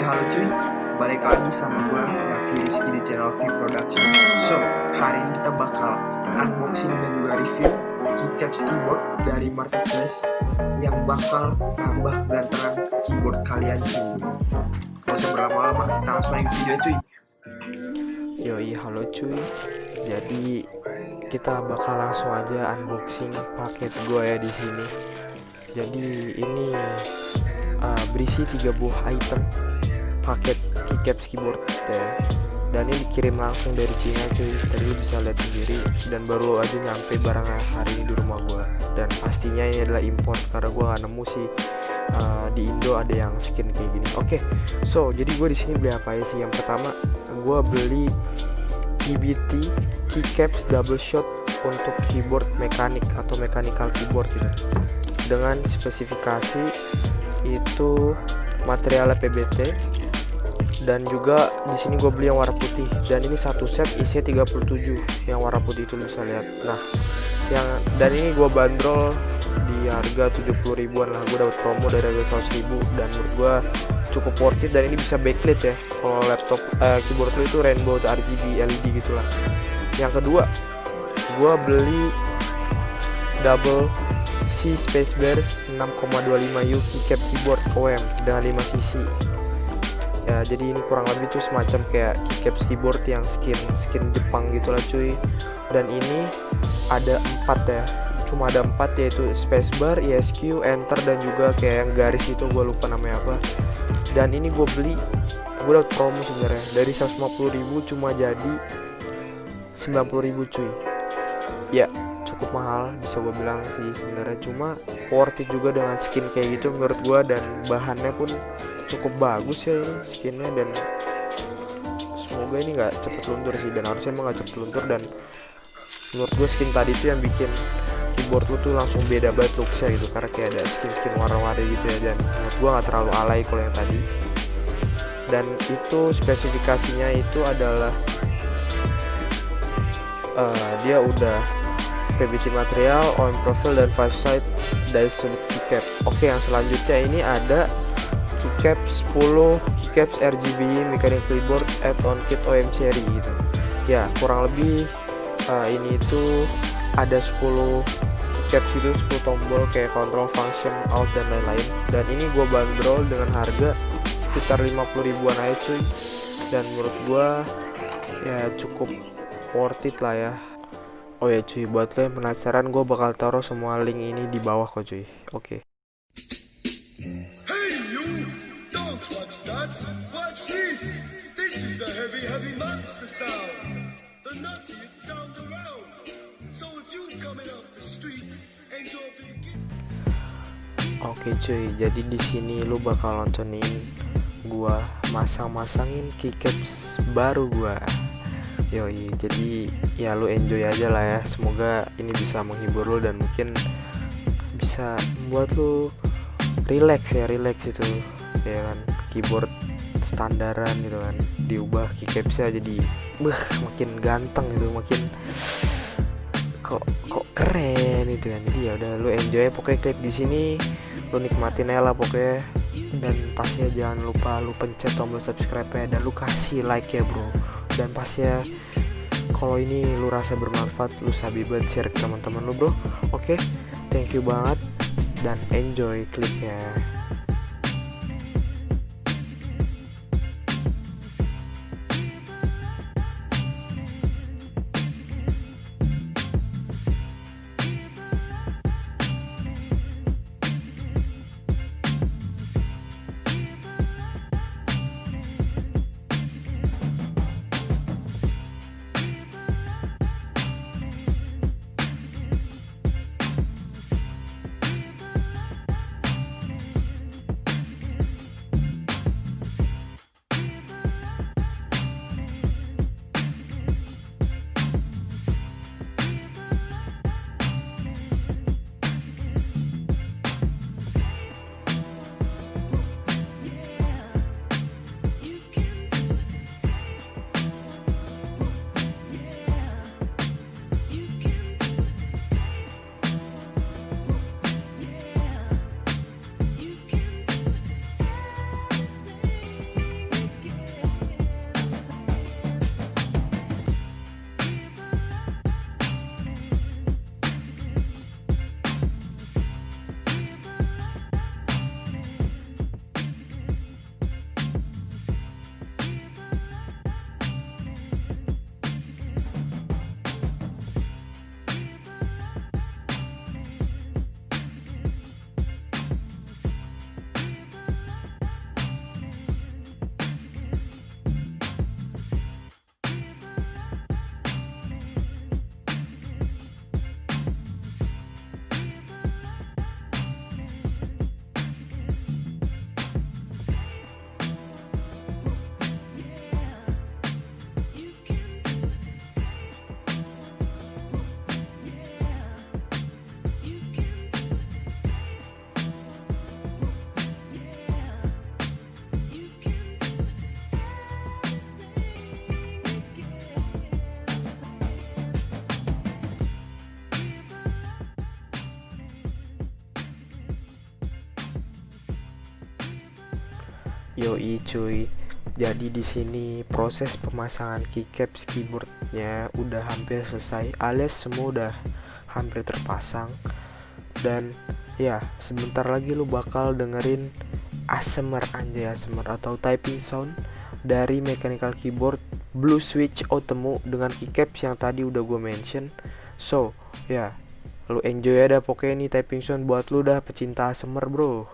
halo cuy, balik lagi sama gue Raffi Rizky di channel V Production. So, hari ini kita bakal unboxing dan juga review keycaps keyboard dari marketplace yang bakal nambah gantengan keyboard kalian cuy. Gak usah berlama-lama, kita langsung aja video cuy. Yoi, halo cuy. Jadi kita bakal langsung aja unboxing paket gue ya di sini. Jadi ini berisi 3 buah item paket keycaps keyboard ya. Dan ini dikirim langsung dari Cina cuy. Tadi lu bisa lihat sendiri dan baru aja nyampe barangnya hari ini di rumah gue. Dan pastinya ini adalah import karena gue gak nemu sih di Indo ada yang skin kayak gini. Oke, so jadi gue di sini beli apa ya sih? Yang pertama gue beli EBT keycaps double shot untuk keyboard mekanik atau mechanical keyboard gitu, dengan spesifikasi itu materialnya PBT, dan juga di sini gue beli yang warna putih, dan ini satu set isinya 37 yang warna putih itu bisa lihat. Nah, dan ini gue bandrol di harga 70 ribuan lah. Gue dapat promo dari harga 100 ribu dan menurut gue cukup worth it. Dan ini bisa backlit ya, kalau laptop keyboard lu itu rainbow RGB LED gitulah. Yang kedua, gue beli double C spacebar 6,25U keycap keyboard OEM dengan 5 cc ya. Jadi ini kurang lebih tuh semacam kayak keycaps keyboard yang skin Jepang gitulah cuy. Dan ini ada 4 ya, cuma ada 4, yaitu spacebar, ESC, enter, dan juga kayak yang garis itu gue lupa namanya apa. Dan ini gue beli, gue dapet promo sebenarnya dari 150 ribu cuma jadi 90 ribu cuy ya. Cukup mahal bisa gue bilang sih sebenarnya, cuma worth it juga dengan skin kayak gitu menurut gue. Dan bahannya pun cukup bagus ya ini skinnya, dan semoga ini nggak cepet luntur sih, dan harusnya emang nggak cepet luntur. Dan menurut gue skin tadi tuh yang bikin keyboard lu tuh langsung beda banget looksnya gitu, karena kayak ada skin warna-warni gitu ya. Dan menurut gue nggak terlalu alay kalau yang tadi. Dan itu spesifikasinya itu adalah dia udah PBT material, on profile, dan 5 side disolute keycap. Oke, yang selanjutnya ini ada keycap 10 keycaps RGB mechanical keyboard add-on kit OEM seri gitu ya. Kurang lebih ini itu ada 10 keycaps gitu, 10 tombol kayak control, function, out, dan lain-lain. Dan ini gue bandrol dengan harga sekitar 50 ribuan aja cuy. Dan menurut gue ya cukup worth it lah ya. Oh ya cuy, buat lo yang penasaran, gue bakal taruh semua link ini di bawah kok cuy. Oke. Hey you, don't watch that, watch this. This is the heavy monster sound. The nuttiest sound around. So if you coming up the street and you're big. Oke cuy, jadi di sini lu bakal nontonin gua masang-masangin keycaps baru gua. Yoi, jadi ya lu enjoy aja lah ya. Semoga ini bisa menghibur lu dan mungkin bisa membuat lu relax itu ya kan. Keyboard standaran gitu kan, diubah keycapsnya jadi makin ganteng gitu, makin kok keren itu kan. Jadi ya udah lu enjoy, pokoknya klik di sini, lu nikmatin aja lah pokoknya. Dan pastinya jangan lupa lu pencet tombol subscribe-nya dan lu kasih like ya bro. Dan pastinya kalau ini lu rasa bermanfaat, lu sabi banget share ke teman-teman lu bro. Oke, thank you banget dan enjoy kliknya. Yoi cuy. Jadi di sini proses pemasangan keycaps keyboardnya udah hampir selesai, alias semua udah hampir terpasang. Dan ya sebentar lagi lu bakal dengerin ASMR atau typing sound dari mechanical keyboard Blue Switch Otemu dengan keycaps yang tadi udah gue mention. So ya lu enjoy ada pokoknya nih typing sound buat lu dah pecinta ASMR bro.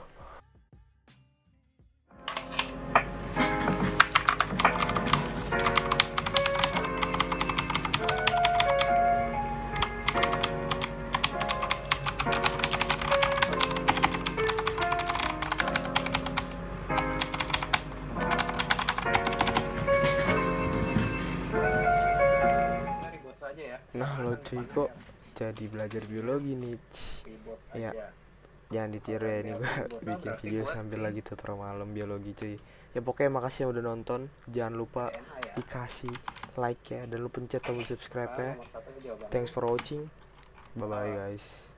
Nah lo cuy kok jadi belajar biologi nih. Ya jangan ditiru ya, ini gue bikin video sambil lagi tutor malam biologi cuy. Ya pokoknya makasih yang udah nonton. Jangan lupa dikasih like ya, dan lu pencet tombol subscribe ya. Thanks for watching. Bye bye guys.